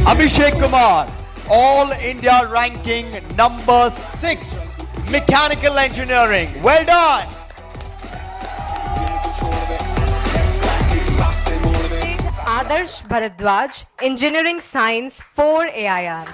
Abhishek Kumar, All India ranking number 6, Mechanical Engineering. Well done. Adarsh Bharadwaj, Engineering Science 4 AIR.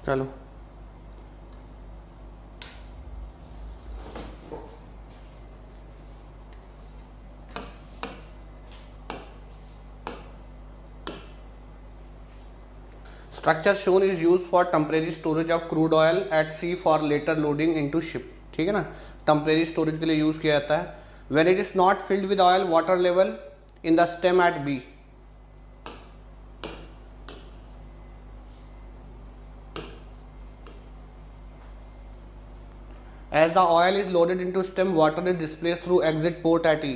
चलो structure shown is use for temporary storage of crude oil at sea for later loading into ship. ठीक है ना, temporary storage के लिए use किया जाता है। When it is not filled with oil, water level in the stem at B. As the oil is loaded into stem, water is displaced through exit port at E.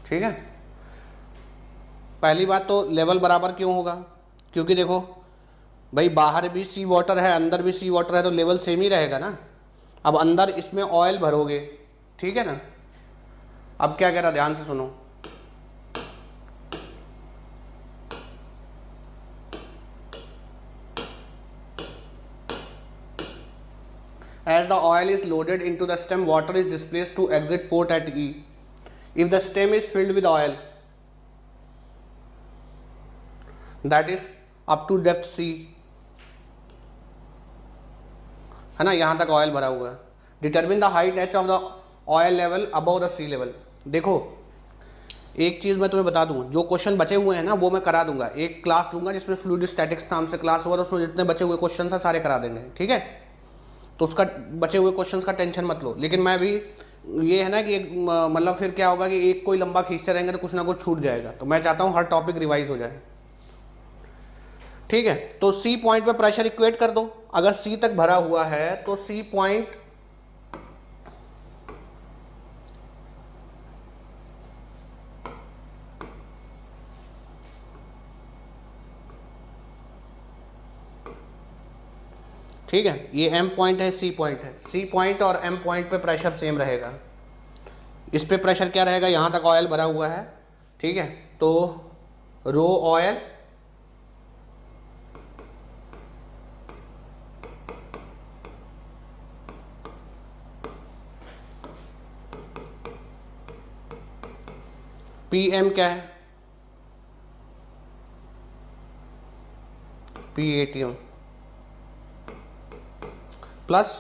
ठीक है, पहली बात तो लेवल बराबर क्यों होगा, क्योंकि देखो भाई बाहर भी सी वाटर है अंदर भी सी वाटर है तो लेवल सेम ही रहेगा ना। अब अंदर इसमें ऑयल भरोगे, ठीक है ना। अब क्या कह रहा, ध्यान से सुनो। As the oil is loaded into the stem, water is displaced to exit port at E. If the stem is filled with oil, that is up to depth C, है ना, यहां तक ऑयल भरा हुआ है। Determine the height H of the oil level above the sea level. देखो एक चीज मैं तुम्हें बता दूं, जो क्वेश्चन बचे हुए हैं ना वो मैं करा दूंगा। एक क्लास लूंगा जिसमें फ्लूइड स्टैटिक्स नाम से क्लास हुआ, उसमें जितने बचे हुए क्वेश्चन है सारे करा देंगे, ठीक है। तो उसका बचे हुए क्वेश्चंस का टेंशन मत लो। लेकिन मैं भी ये है ना कि मतलब फिर क्या होगा कि एक कोई लंबा खींचते रहेंगे तो कुछ ना कुछ छूट जाएगा। तो मैं चाहता हूं हर टॉपिक रिवाइज हो जाए, ठीक है। तो सी पॉइंट पे प्रेशर इक्वेट कर दो। अगर सी तक भरा हुआ है तो सी पॉइंट ठीक है, ये एम पॉइंट है, सी पॉइंट है। सी पॉइंट और एम पॉइंट पे प्रेशर सेम रहेगा। इस पे प्रेशर क्या रहेगा, यहां तक ऑयल भरा हुआ है, ठीक है। तो रो ऑयल पी एम क्या है, पी एटीएम प्लस,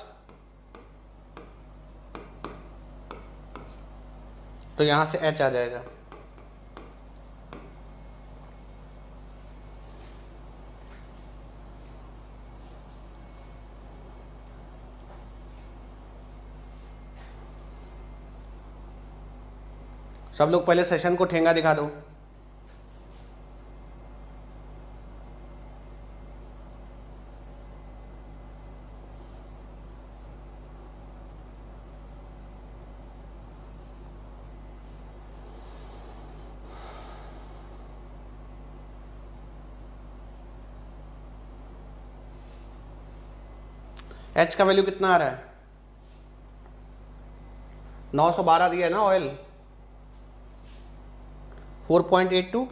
तो यहां से एच आ जाएगा। सब लोग पहले सेशन को ठेंगा दिखा दो। एच का वैल्यू कितना आ रहा है? 912 दिया है ना ऑयल, 4.82।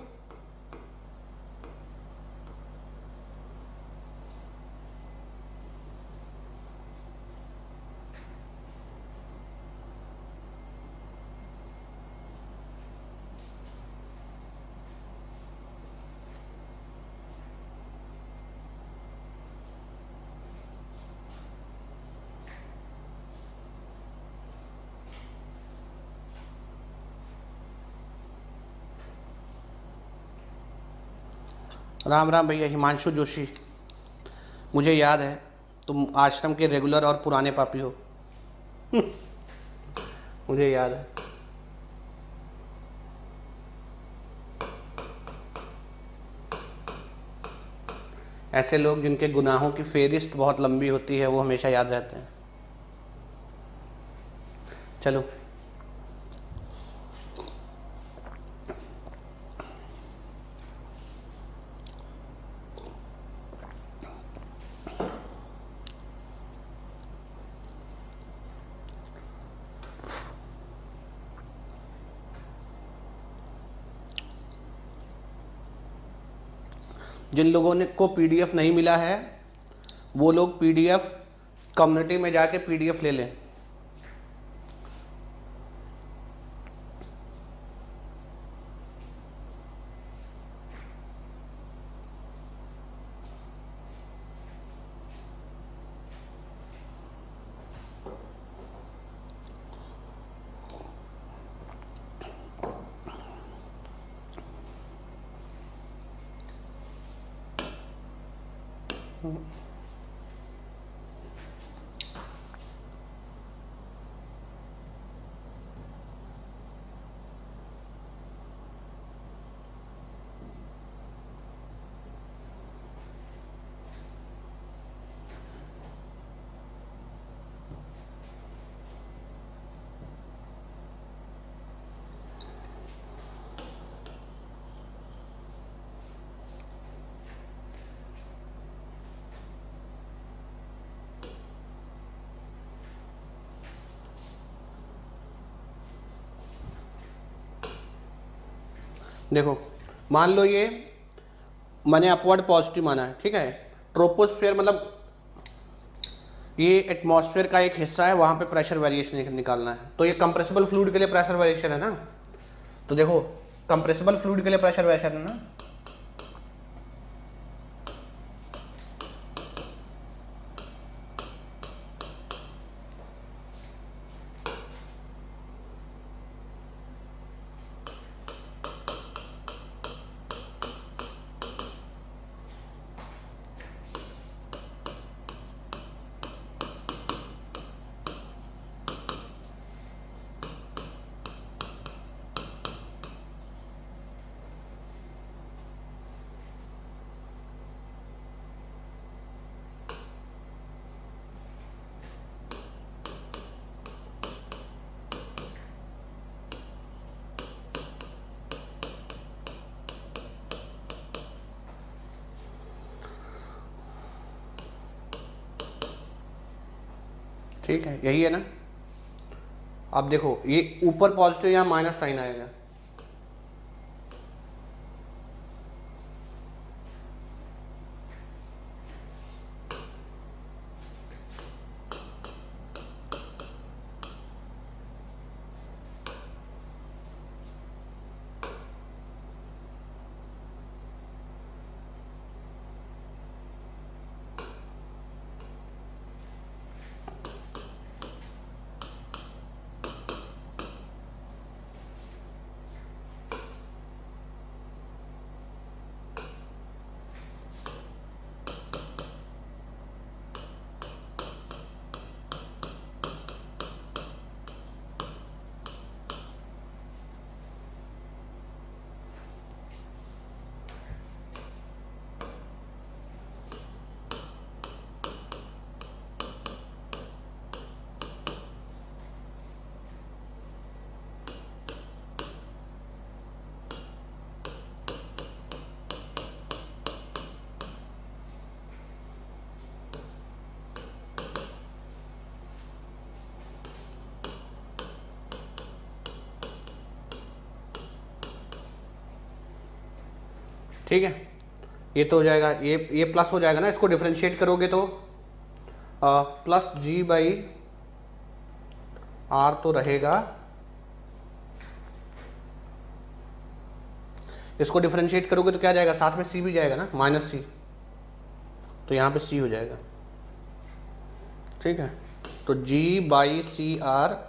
राम राम भैया, हिमांशु जोशी। मुझे याद है तुम आश्रम के रेगुलर और पुराने पापी हो। मुझे याद है। ऐसे लोग जिनके गुनाहों की फेरिस्त बहुत लंबी होती है वो हमेशा याद रहते हैं। चलो, जिन लोगों ने को पीडीएफ नहीं मिला है वो लोग पीडीएफ कम्युनिटी में जाके पीडीएफ ले लें। देखो, मान लो ये मैंने अपवर्ड पॉजिटिव माना है, ठीक है। ट्रोपोस्फेयर मतलब ये एटमॉस्फेयर का एक हिस्सा है, वहां पे प्रेशर वेरिएशन निकालना है। तो ये कंप्रेसिबल फ्लूइड के लिए प्रेशर वेरिएशन है ना। तो देखो, कंप्रेसिबल फ्लूइड के लिए प्रेशर वेरिएशन है ना। ठीक है, यही है ना। अब देखो, ये ऊपर पॉजिटिव, यहाँ माइनस साइन आएगा। ठीक है, ये तो हो जाएगा, ये प्लस हो जाएगा ना, इसको डिफरेंशिएट करोगे तो प्लस जी बाई आर तो रहेगा, इसको डिफरेंशिएट करोगे तो क्या जाएगा, साथ में सी भी जाएगा ना, माइनस सी, तो यहाँ पे सी हो जाएगा। ठीक है, तो जी बाई सी आर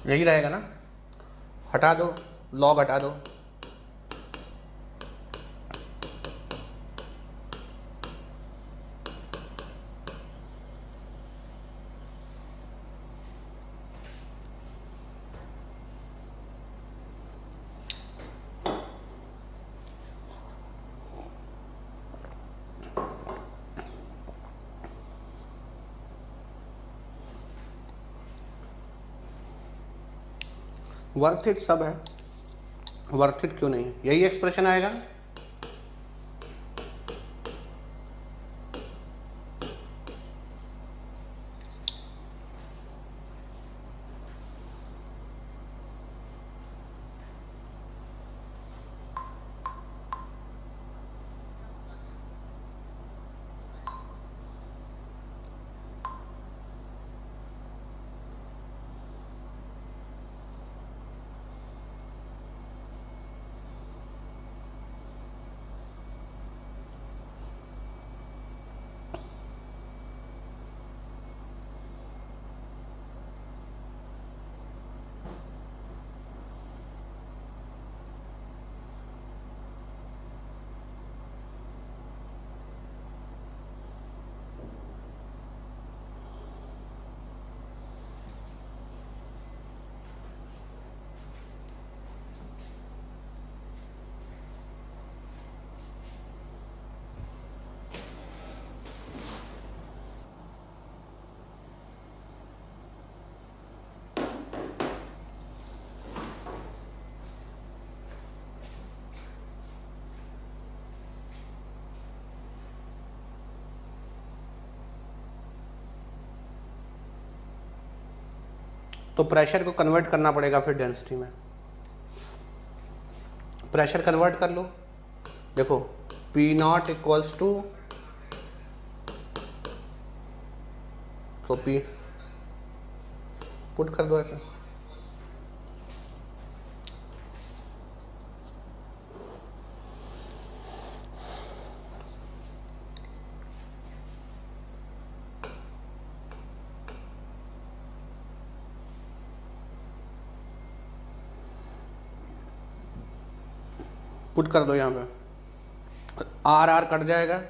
यही रहेगा ना, हटा दो, लॉग हटा दो, वर्थ इट सब है, वर्थ इट क्यों नहीं, यही एक्सप्रेशन आएगा। तो प्रेशर को कन्वर्ट करना पड़ेगा फिर डेंसिटी में, प्रेशर कन्वर्ट कर लो, देखो P नॉट इक्वल्स टू, तो P पुट कर दो ऐसे, पुट कर दो यहाँ पे, आर आर कट जाएगा,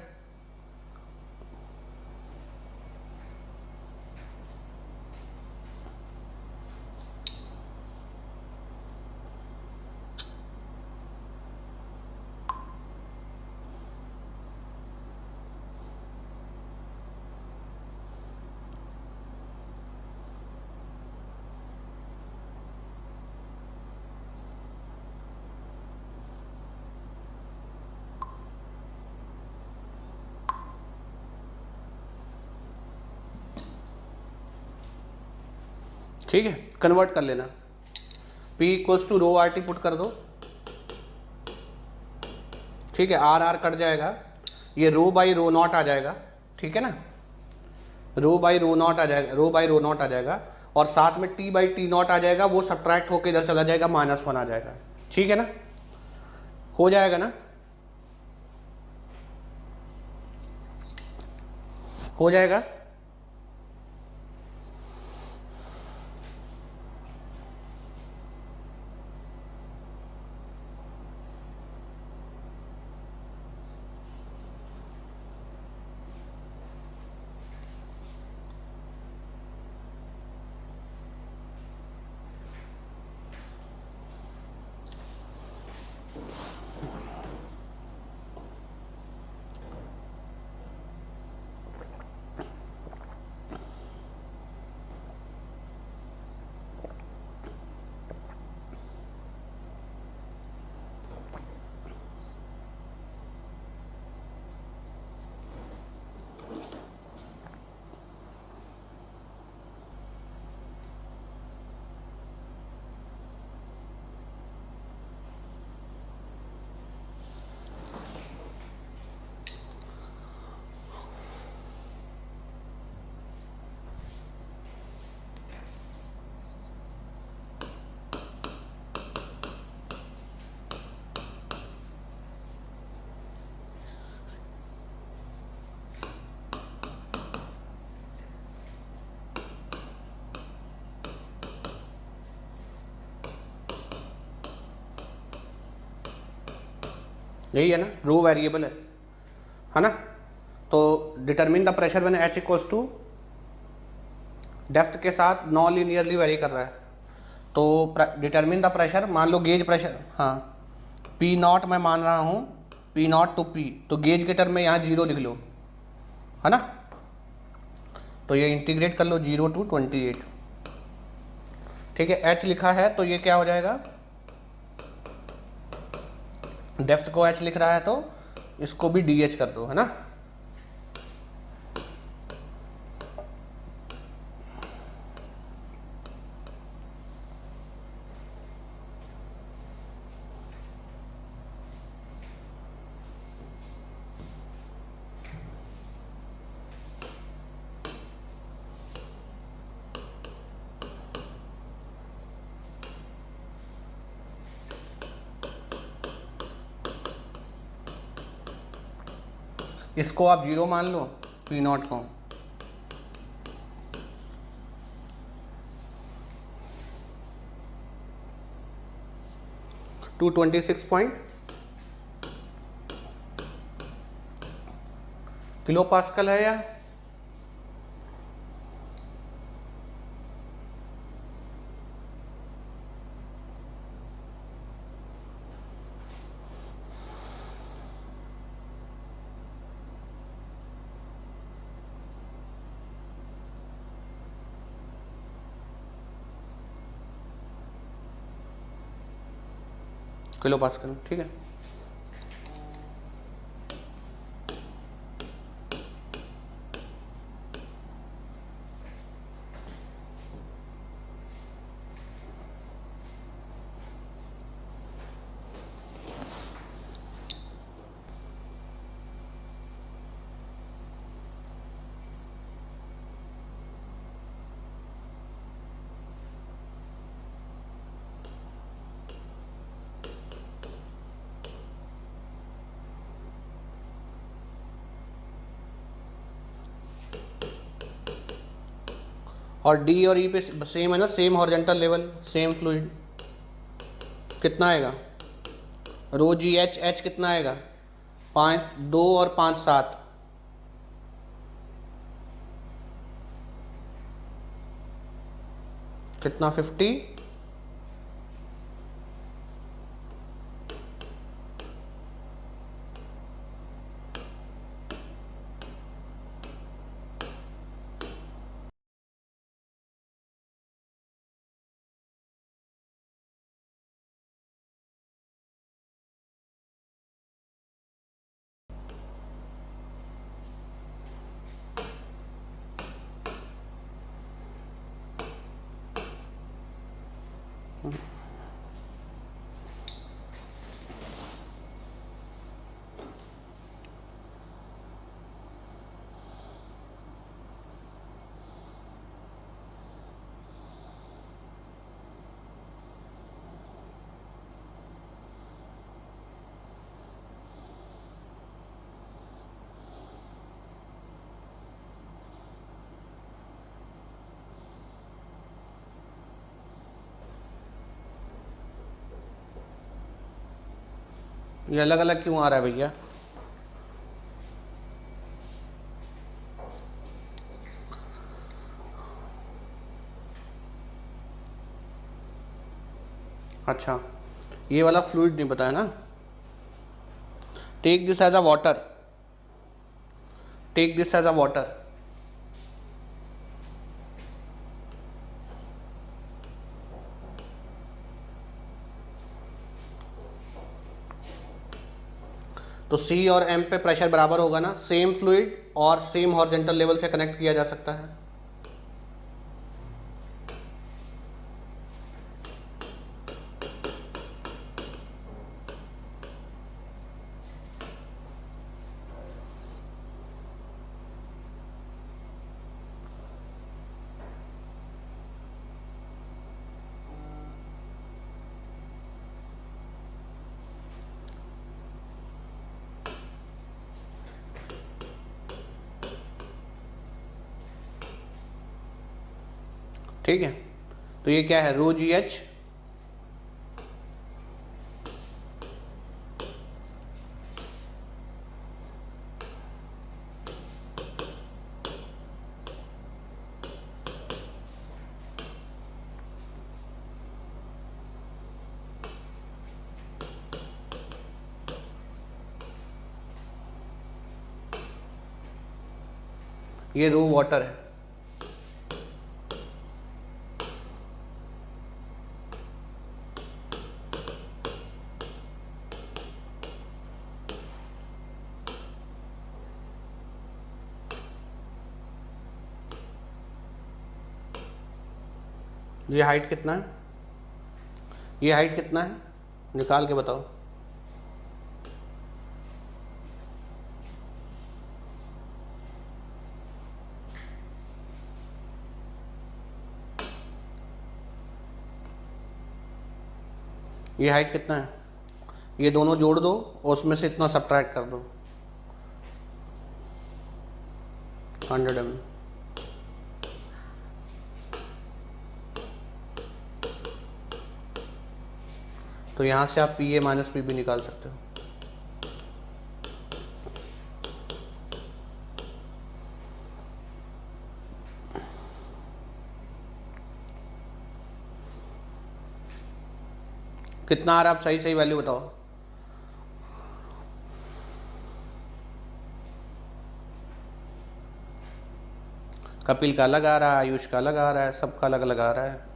ठीक है, कन्वर्ट कर लेना, P equals to rho R T put कर दो, ठीक है, आर आर कट जाएगा, ये रो बाई रो नॉट आ जाएगा, ठीक है ना, रो बाई रो नॉट आ जाएगा, रो बाई रो नॉट आ जाएगा, और साथ में टी बाई टी नॉट आ जाएगा, वो सब्ट्रैक्ट होकर इधर चला जाएगा, -1 आ जाएगा, ठीक है ना, हो जाएगा ना, हो जाएगा। यही है ना, रो वेरिएबल है ना। तो determine the pressure when H equals to depth के साथ नॉन लीनियरली वेरी कर रहा है, तो डिटरमिन द प्रेशर, मान लो गेज प्रेशर, हाँ पी नॉट मैं मान रहा हूँ, पी नॉट टू पी, तो गेज के टर्म में यहाँ 0 लिख लो, है ना, तो ये इंटीग्रेट कर लो 0 to 28, ठीक है। H लिखा है तो ये क्या हो जाएगा, डेप्थ को H लिख रहा है तो इसको भी DH कर दो, है ना। इसको आप 0 मान लो, पी नॉट को, टू 26 किलो पास्कल है या किलो पास्कल, ठीक है। और डी और ई पे सेम है ना, same horizontal level, same fluid, कितना आएगा, रो जी एच, एच कितना आएगा 5, 2 और 5 7, कितना 50, ये अलग अलग क्यों आ रहा है भैया? अच्छा, ये वाला फ्लूइड नहीं पता है ना। Take this as a water, take this as a water. तो सी और एम पे प्रेशर बराबर होगा ना, सेम फ्लूइड और सेम हॉरिजॉन्टल लेवल से कनेक्ट किया जा सकता है। ठीक है, तो ये क्या है, रो जी एच ये रो वाटर है। ये हाइट कितना है, ये हाइट कितना है, निकाल के बताओ। ये हाइट कितना है, ये दोनों जोड़ दो और उसमें से इतना सब्ट्रैक्ट कर दो, 100 mm। तो यहाँ से आप P A minus P B निकाल सकते हो। कितना आ रहा है, आप सही सही वैल्यू बताओ। कपिल का अलग आ रहा है, आयुष का अलग आ रहा है, सबका अलग अलग आ रहा है।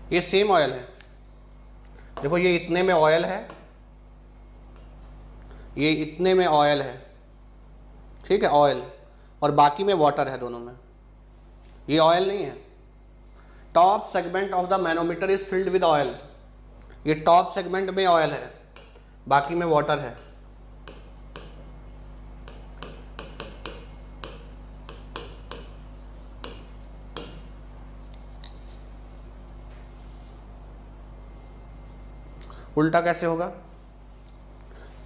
ये सेम ऑयल है, देखो ये इतने में ऑयल है, ये इतने में ऑयल है, ठीक है, ऑयल, और बाकी में वाटर है दोनों में। ये ऑयल नहीं है। Top segment of the manometer is filled with oil, ये टॉप सेगमेंट में ऑयल है, बाकी में वाटर है। उल्टा कैसे होगा,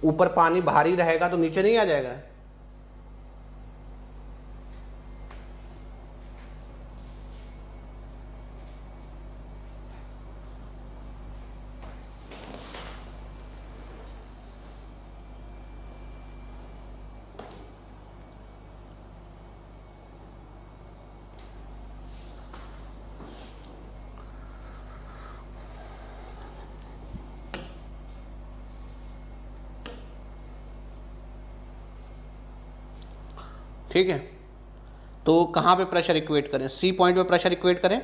ऊपर पानी भारी रहेगा तो नीचे नहीं आ जाएगा। ठीक है, तो कहाँ पे प्रेशर इक्वेट करें, सी पॉइंट पे प्रेशर इक्वेट करें,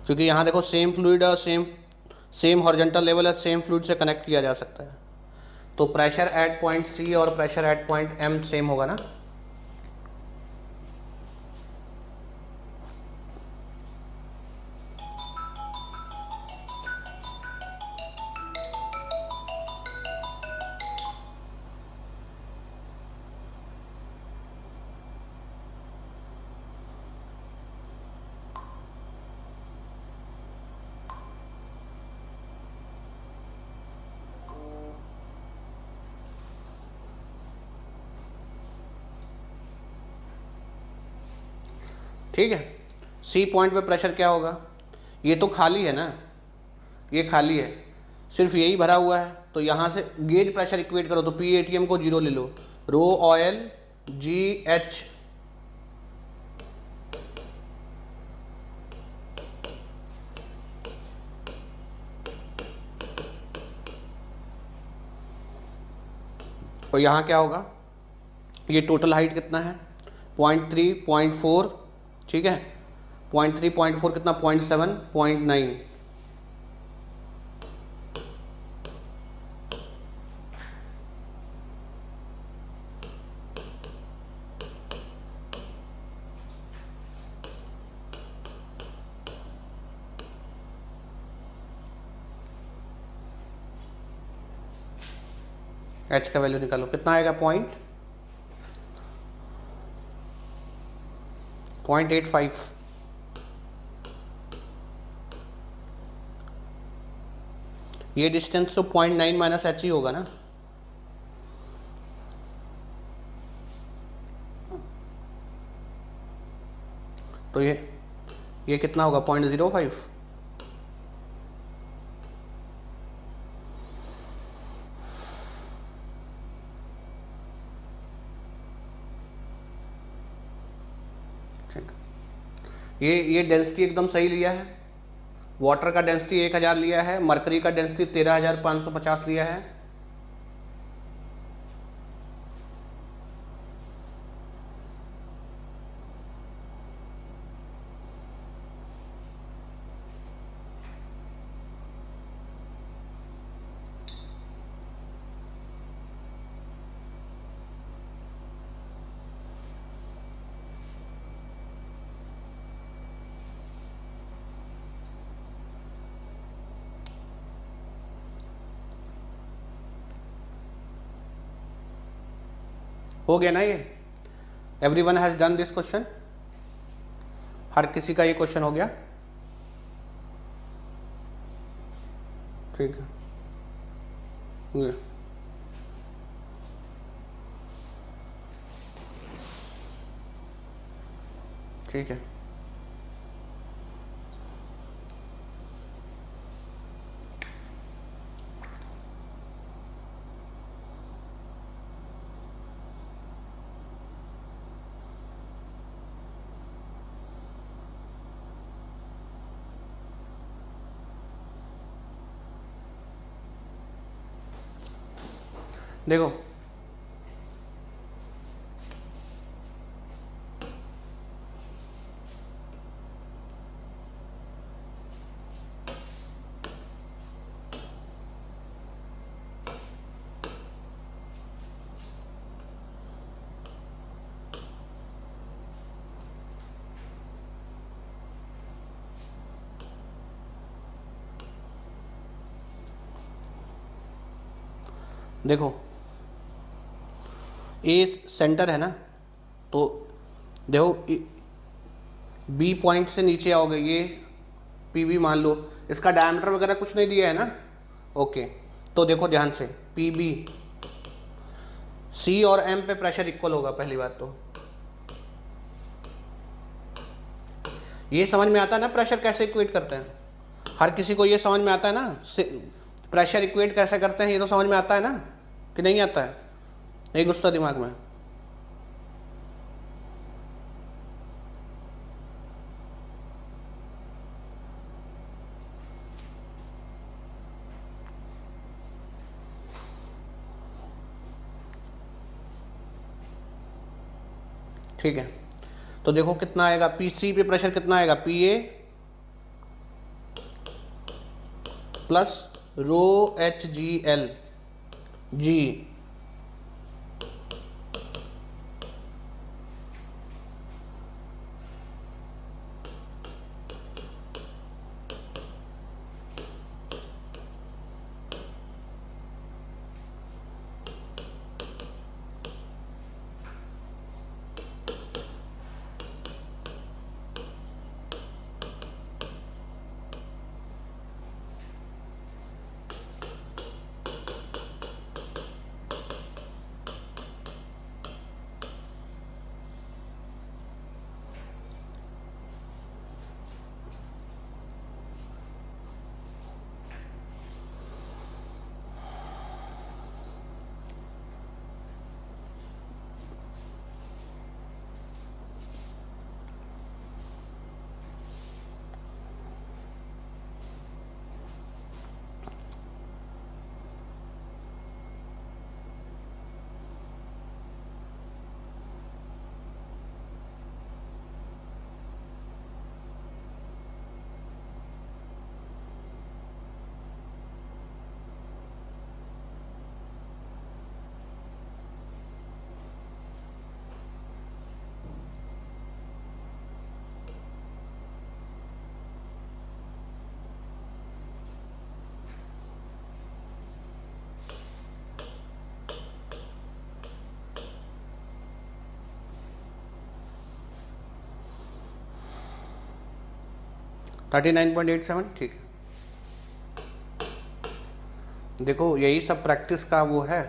क्योंकि यहाँ देखो सेम फ्लूइड और सेम हॉरिजॉन्टल लेवल है, सेम फ्लूइड से कनेक्ट किया जा सकता है। तो प्रेशर एट पॉइंट सी और pressure at point M same होगा ना। ठीक है, सी पॉइंट पे प्रेशर क्या होगा, ये तो खाली है ना, ये खाली है, सिर्फ यही भरा हुआ है। तो यहाँ से गेज प्रेशर इक्वेट करो तो पी एटीएम को 0 ले लो, रो ऑयल जी एच और यहाँ क्या होगा, ये टोटल हाइट कितना है 0.3 0.4, ठीक है 0.3 0.4 कितना 0.7 0.9, एच का वैल्यू निकालो कितना आएगा 0.85, ये डिस्टेंस तो 0.9 माइनस एच ही होगा ना। तो ये कितना होगा 0.05, ये डेंसिटी एकदम सही लिया है। वाटर का डेंसिटी 1000 लिया है, मरकरी का डेंसिटी 13550 लिया है। हो गया ना ये, everyone has done this question, हर किसी का ये क्वेश्चन हो गया। ठीक है, ये ठीक है, देखो देखो ए सेंटर है ना, तो देखो बी पॉइंट से नीचे आओगे, ये पी बी मान लो, इसका डायमीटर वगैरह कुछ नहीं दिया है ना। ओके, तो देखो ध्यान से पी बी सी और एम पे प्रेशर इक्वल होगा। पहली बात तो ये समझ में आता है ना प्रेशर कैसे इक्वेट करते हैं, हर किसी को ये समझ में आता है ना प्रेशर इक्वेट कैसे करते हैं, ये तो समझ में आता है ना कि नहीं आता है, नहीं घुसता दिमाग में। ठीक है, तो देखो कितना आएगा, पीसी पे प्रेशर कितना आएगा, PA plus rho h g l g. $39.87 ठीक है। देखो यही सब प्रैक्टिस का वो है।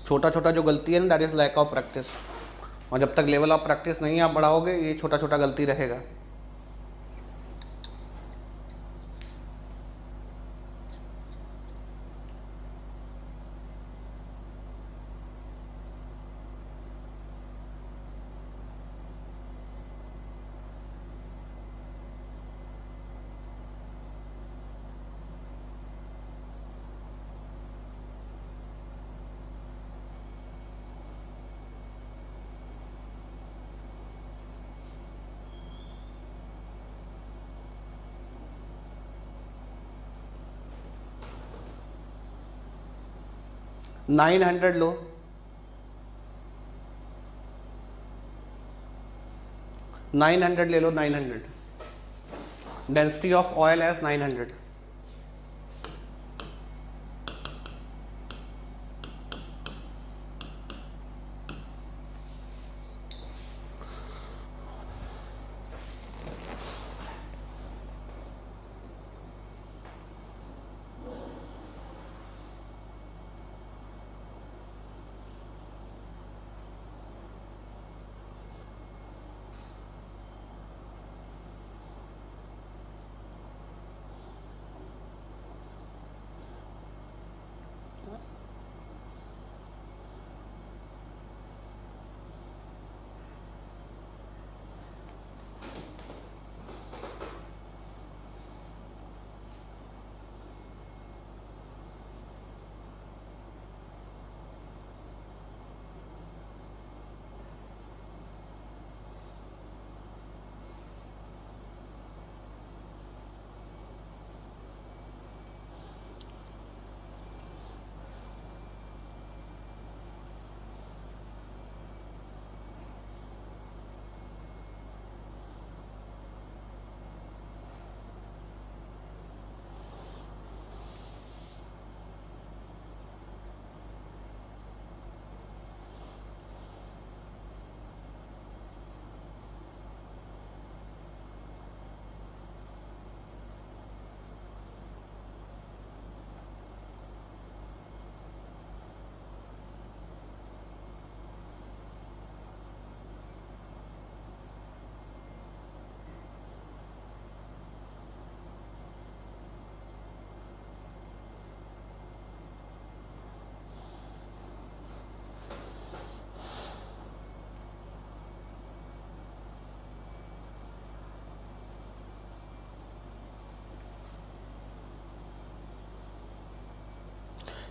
छोटा छोटा जो गलती है ना, that is lack of practice. और जब तक लेवल ऑफ प्रैक्टिस नहीं आप बढ़ाओगे, ये छोटा छोटा गलती रहेगा। नाइन 900 लो, 900 ले लो, 900 density of oil as 900।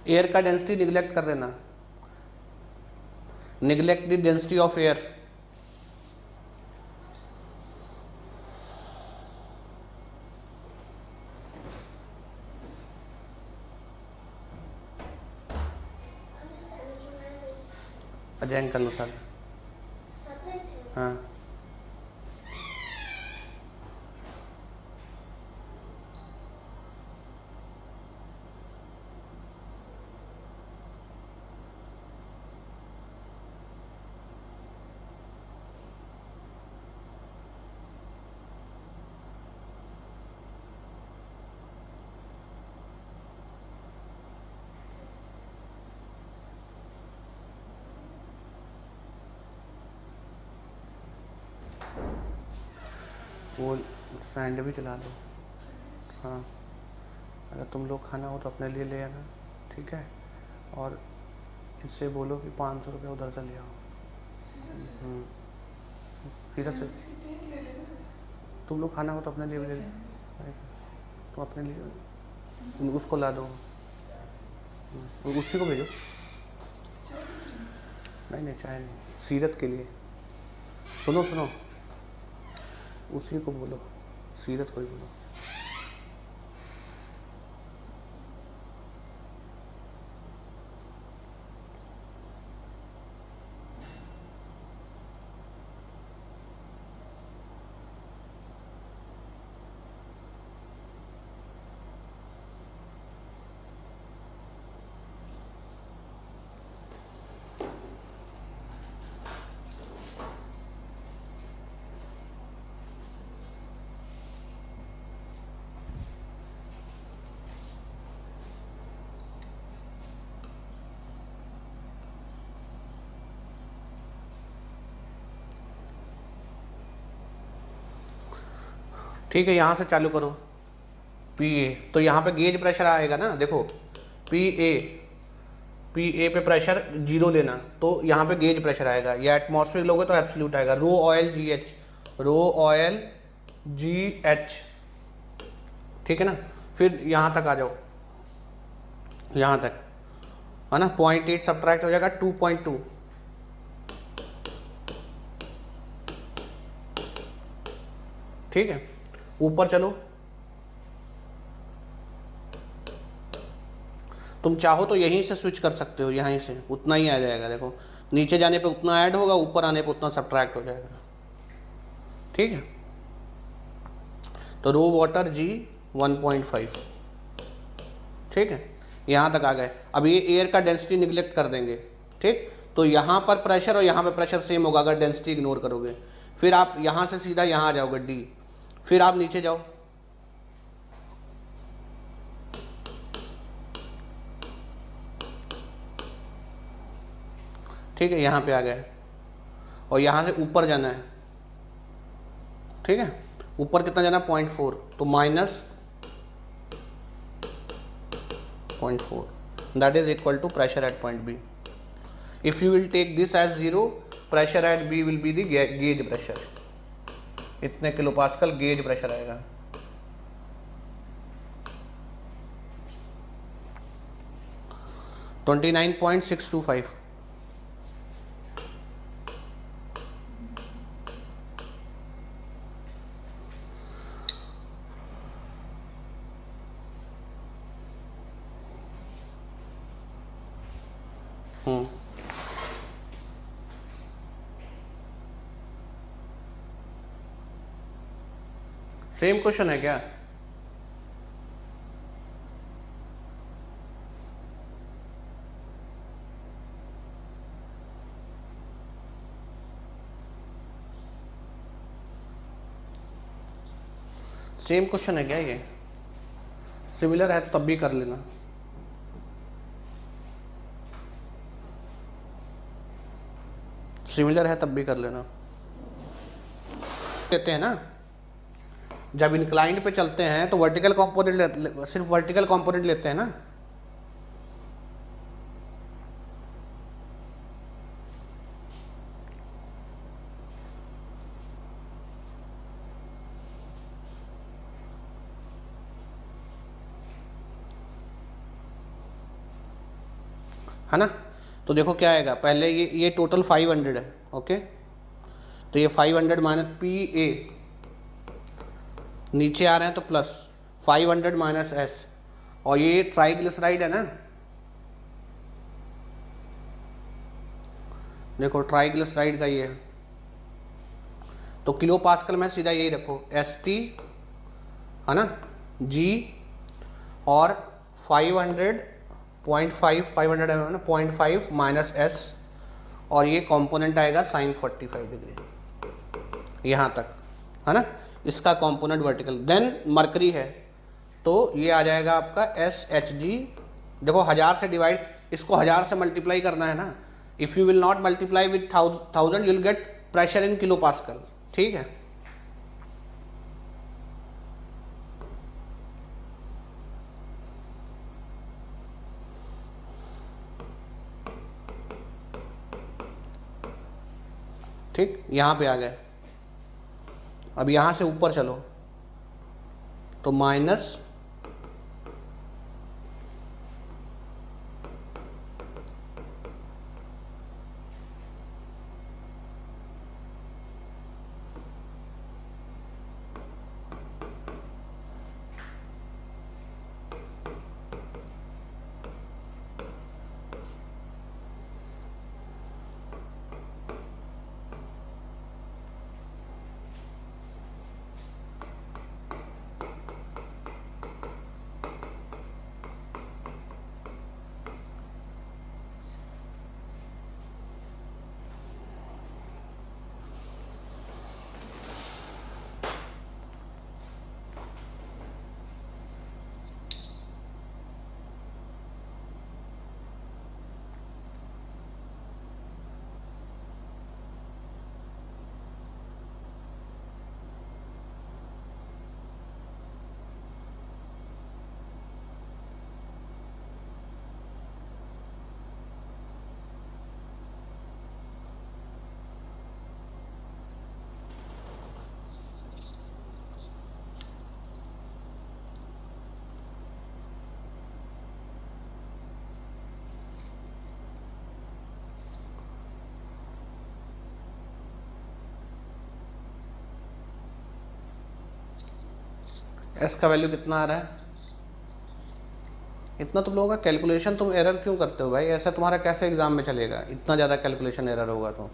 Air का डेंसिटी निगलेक्ट कर देना, neglect the density of air. Ajay uncle sir, हाँ वो सैंड भी चला दो। हाँ, अगर तुम लोग खाना हो तो अपने लिए ले आना, ठीक है। और इससे बोलो कि 500 रुपये उधर से ले आओ। सीरत से तुम लोग खाना हो तो अपने लिए भी ले, तुम अपने लिए उसको ला दो, उसी को भेजो। नहीं चाय नहीं, सीरत के लिए। सुनो सुनो, उसी को बोलो, सीरत को ही बोलो। ठीक है, यहाँ से चालू करो। पी ए, तो यहाँ पे गेज प्रेशर आएगा ना, देखो पी ए पे प्रेशर 0 लेना, तो यहाँ पे गेज प्रेशर आएगा। या एटमॉस्फेरिक लोगे तो एब्सोल्यूट आएगा, रो ऑयल जी एच, ठीक है ना। फिर यहाँ तक आ जाओ, यहाँ तक है ना, 0.8 सब्ट्रैक्ट हो जाएगा 2.2, ठीक है। ऊपर चलो, तुम चाहो तो यहीं से स्विच कर सकते हो, यहीं से उतना ही आ जाएगा। देखो नीचे जाने पे उतना ऐड होगा, ऊपर आने पे उतना सब्ट्रैक्ट हो जाएगा, ठीक है। तो रो वाटर जी 1.5, ठीक है, यहाँ तक आ गए। अब ये एयर का डेंसिटी निगलेक्ट कर देंगे, ठीक। तो यहाँ पर प्रेशर और यहाँ पर प्रेशर सेम होगा अगर डेंसिटी इग्नोर करोगे। फिर आप यहाँ से सीधा यहाँ आ जाओगे डी, फिर आप नीचे जाओ, ठीक है, यहाँ पे आ गए। और यहाँ से ऊपर जाना है, ठीक है। ऊपर कितना जाना, 0.4, तो -0.4, that is equal to pressure at point B. If you will take this as 0, pressure at B will be the gauge pressure. इतने किलो पास्कल गेज प्रेशर आएगा। $29.625। सेम क्वेश्चन है क्या? सेम क्वेश्चन है क्या ये? सिमिलर है तो तब भी कर लेना। सिमिलर है तब भी कर लेना। कहते हैं ना, जब इंक्लाइंड पे चलते हैं तो वर्टिकल कंपोनेंट, सिर्फ वर्टिकल कंपोनेंट लेते हैं ना। है ना। तो देखो क्या आएगा, पहले ये टोटल 500 है, ओके। तो ये 500 माइनस पी ए, नीचे आ रहे हैं तो प्लस 500 माइनस एस, और ये ट्राइग्लिसराइड है ना, देखो ट्राइग्लिसराइड का ये है। तो किलो पास्कल में सीधा यही रखो, एस टी है ना, जी और 500.5 500 है ना, 0.5 माइनस एस, और ये कंपोनेंट आएगा साइन 45 डिग्री यहाँ तक, है ना। इसका कंपोनेंट वर्टिकल। देन मरकरी है तो ये आ जाएगा आपका एस एच जी। देखो 1000 से डिवाइड, इसको 1000 से मल्टीप्लाई करना है ना। If you will not multiply with 1000 you will get pressure in kilo pascal, ठीक है। ठीक, यहाँ पे आ गए। अब यहाँ से ऊपर चलो तो माइनस एस का वैल्यू कितना आ रहा है, इतना तुम लोगों का कैलकुलेशन तुम एरर क्यों करते हो भाई, ऐसा तुम्हारा कैसे एग्जाम में चलेगा, इतना ज़्यादा कैलकुलेशन एरर होगा तो।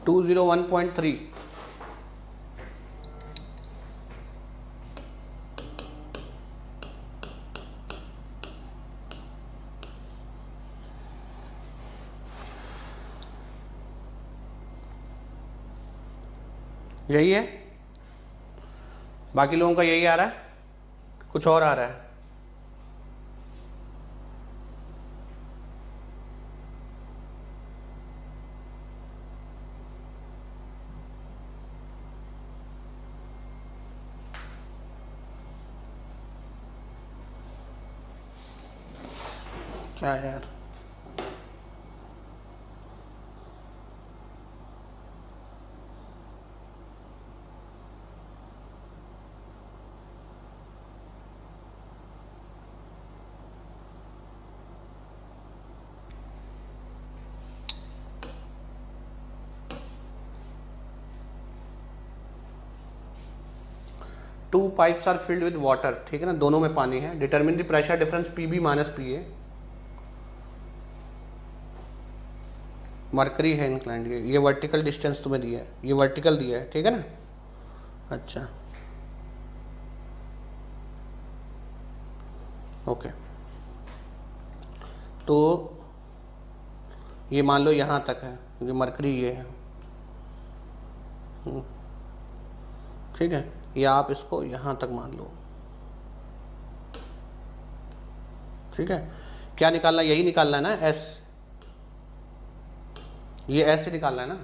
201.3। यही है, बाकी लोगों का यही आ रहा है, कुछ और आ रहा है? क्या यार, two pipes are filled with water, ठीक है ना, दोनों में पानी है। Determine the pressure difference P minus P A. Mercury है इंक्लाइंड, ये वर्टिकल डिस्टेंस तुम्हें दिया है, ये वर्टिकल दिया है, ठीक है ना। अच्छा ओके, तो ये मान लो यहाँ तक है, ये मरकरी ये है, ठीक है, या आप इसको यहाँ तक मान लो, ठीक है। क्या निकालना, यही निकालना है ना, एस, ये एस से निकालना है ना,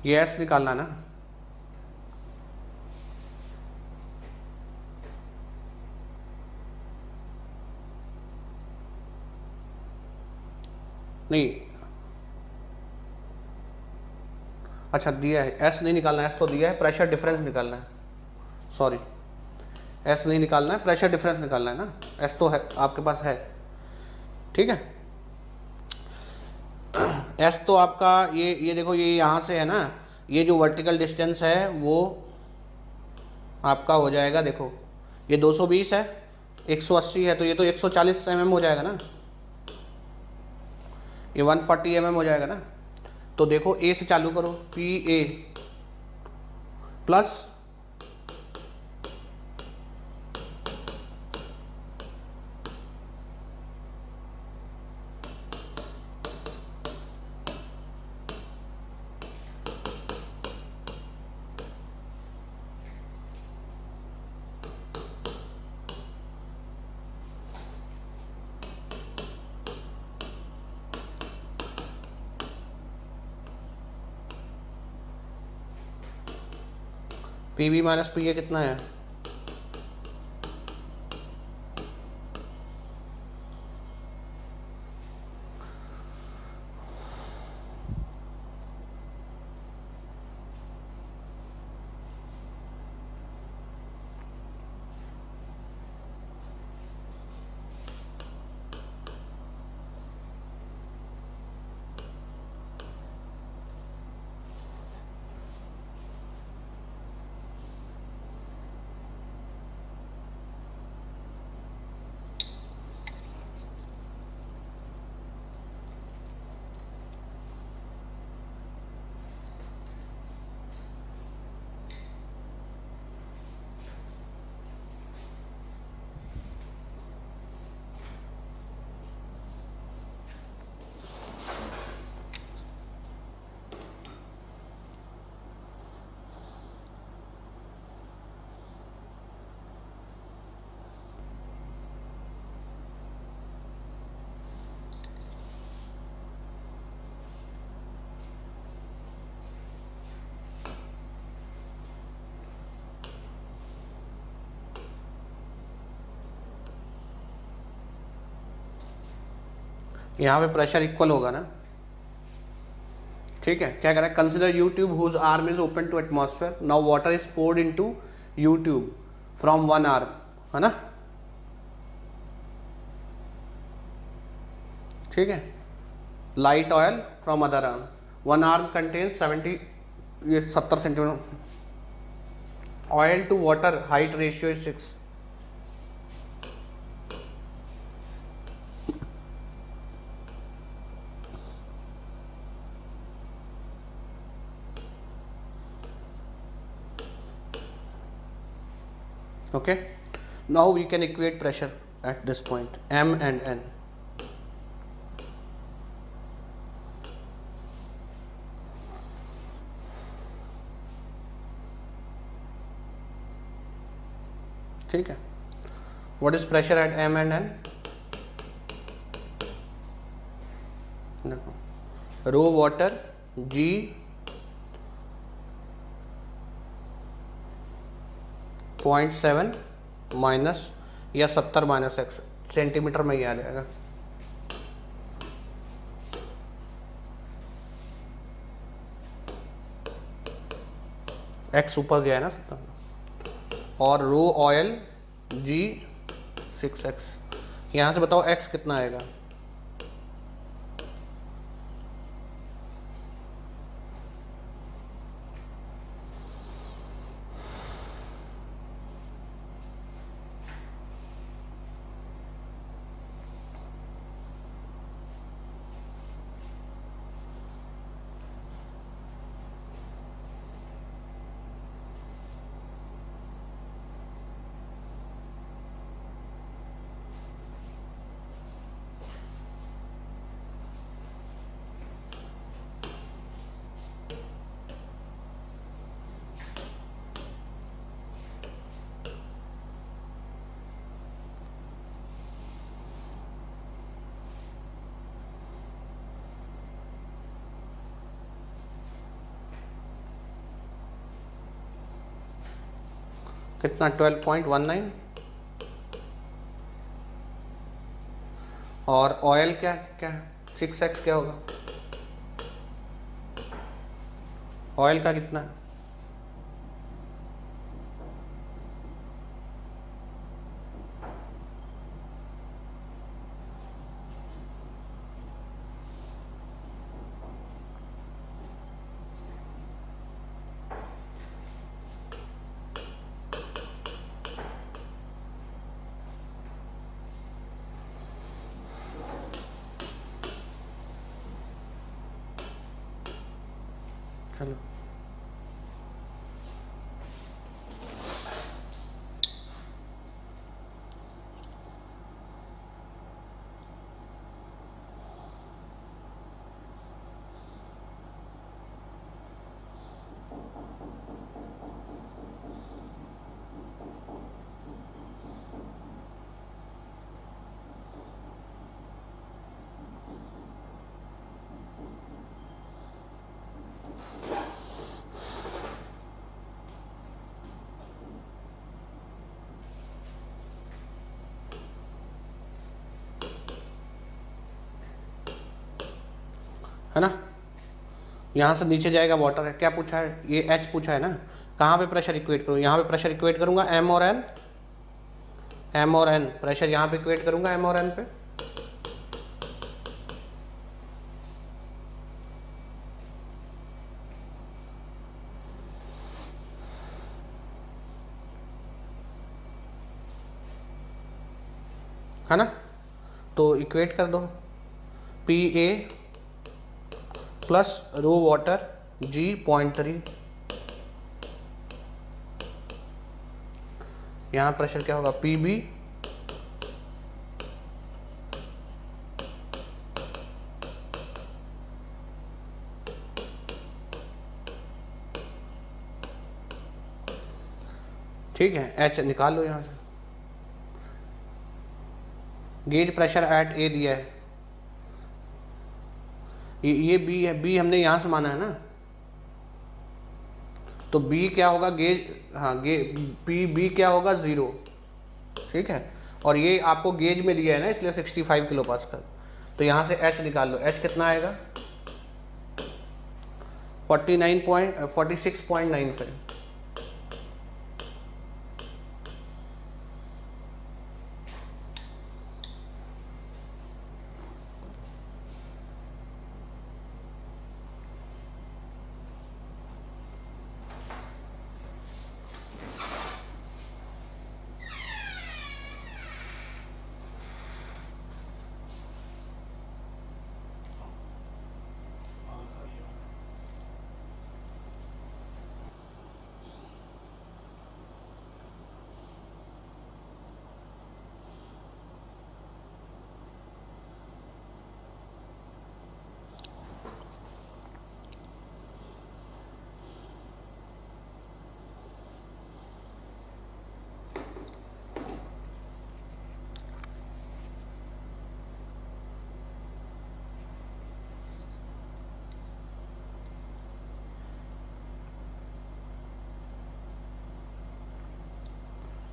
ये एस निकालना है ना। नहीं, अच्छा दिया है, एस नहीं निकालना है, एस तो दिया है, प्रेशर डिफरेंस निकालना है, सॉरी एस नहीं निकालना है, प्रेशर डिफरेंस निकालना है ना, एस तो है आपके पास है, ठीक है। एस तो आपका ये देखो, ये यहाँ से है ना, ये जो वर्टिकल डिस्टेंस है वो आपका हो जाएगा, देखो ये 220 है, 180 है, तो ये तो 140 mm हो जाएगा ना, ये 140 mm हो जाएगा ना। तो देखो ए से चालू करो, P A plus P B minus P A कितना है, यहाँ पे प्रेशर इक्वल होगा ना, ठीक है। क्या कह रहा है, consider U tube whose arm is open to atmosphere, now water is poured into U tube from one arm, है ना, ठीक है। Light oil from other arm, one arm contains 70 centimetre, oil to water height ratio is 6। Okay, now we can equate pressure at this point, M and N. ठीक है, what is pressure at M and N? देखो, रो water G .7 minus या 70 minus x, centimetre में ही आ जाएगा। X ऊपर गया है ना 70, और रो ऑयल G 6x। यहाँ से बताओ x कितना आएगा? कितना? 12.19। और ऑयल क्या क्या 6x क्या होगा? ऑयल का कितना है? चलो, है ना? यहाँ से नीचे जाएगा वाटर है। क्या पूछा है? ये H पूछा है ना। कहाँ पे प्रेशर इक्वेट करूँ? यहाँ पे प्रेशर इक्वेट करूँगा M और N, M और N प्रेशर यहाँ पे इक्वेट करूँगा M और N पे। है ना? तो इक्वेट कर दो, PA प्लस रो वाटर G 0.3। यहाँ प्रेशर क्या होगा? PB ठीक है। H निकाल लो यहाँ से। गेज प्रेशर एट A दिया है, ये B है, B हमने यहाँ से माना है ना, तो B क्या होगा? गेज, हाँ B क्या होगा? 0। ठीक है, और ये आपको गेज में दिया है ना, इसलिए 65 किलो पास्कल। तो यहाँ से H निकाल लो। H कितना आएगा? 46.95।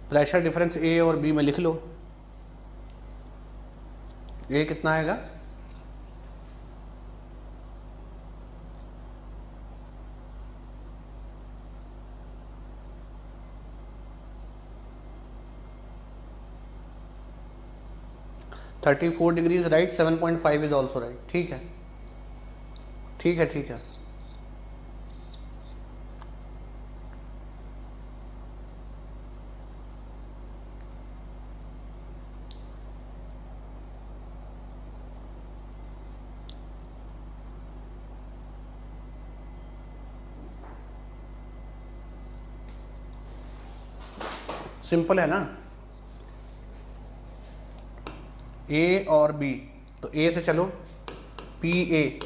प्रेशर डिफरेंस ए और बी में लिख लो। ए कितना आएगा, (34 degree is right, 7.5 is also right. ठीक है ठीक है ठीक है। सिंपल है ना, ए और बी, तो ए से चलो, पी ए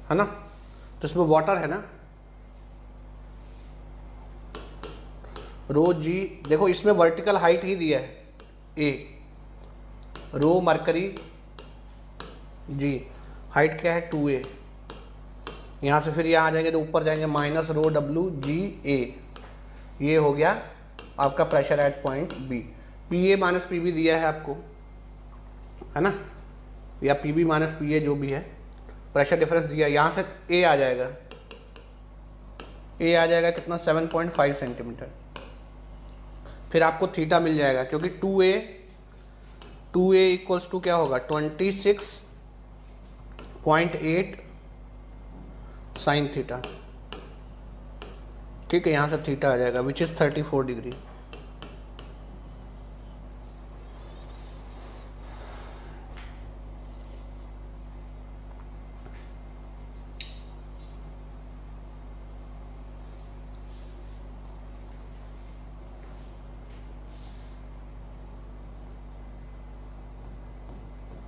है ना, तो इसमें वाटर है ना, रो जी, देखो इसमें वर्टिकल हाइट ही दिया है ए, रो मरकरी जी, हाइट क्या है 2a, यहाँ से फिर यहाँ आ जाएंगे तो ऊपर जाएंगे माइनस रो डब्ल्यू जी ए, ये हो गया आपका pressure at point B. P A minus P B दिया है आपको, है ना, या P B minus P A जो भी है, प्रेशर डिफरेंस दिया, यहाँ से ए आ जाएगा, ए आ जाएगा कितना 7.5 सेंटीमीटर। फिर आपको थीटा मिल जाएगा क्योंकि 2a इक्वल्स टू क्या होगा 26.8 साइन थीटा। ठीक है, यहाँ से थीटा आ जाएगा विच इज 34 डिग्री।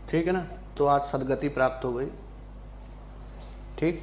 ठीक है ना, तो आज सदगति प्राप्त हो गई। ठीक।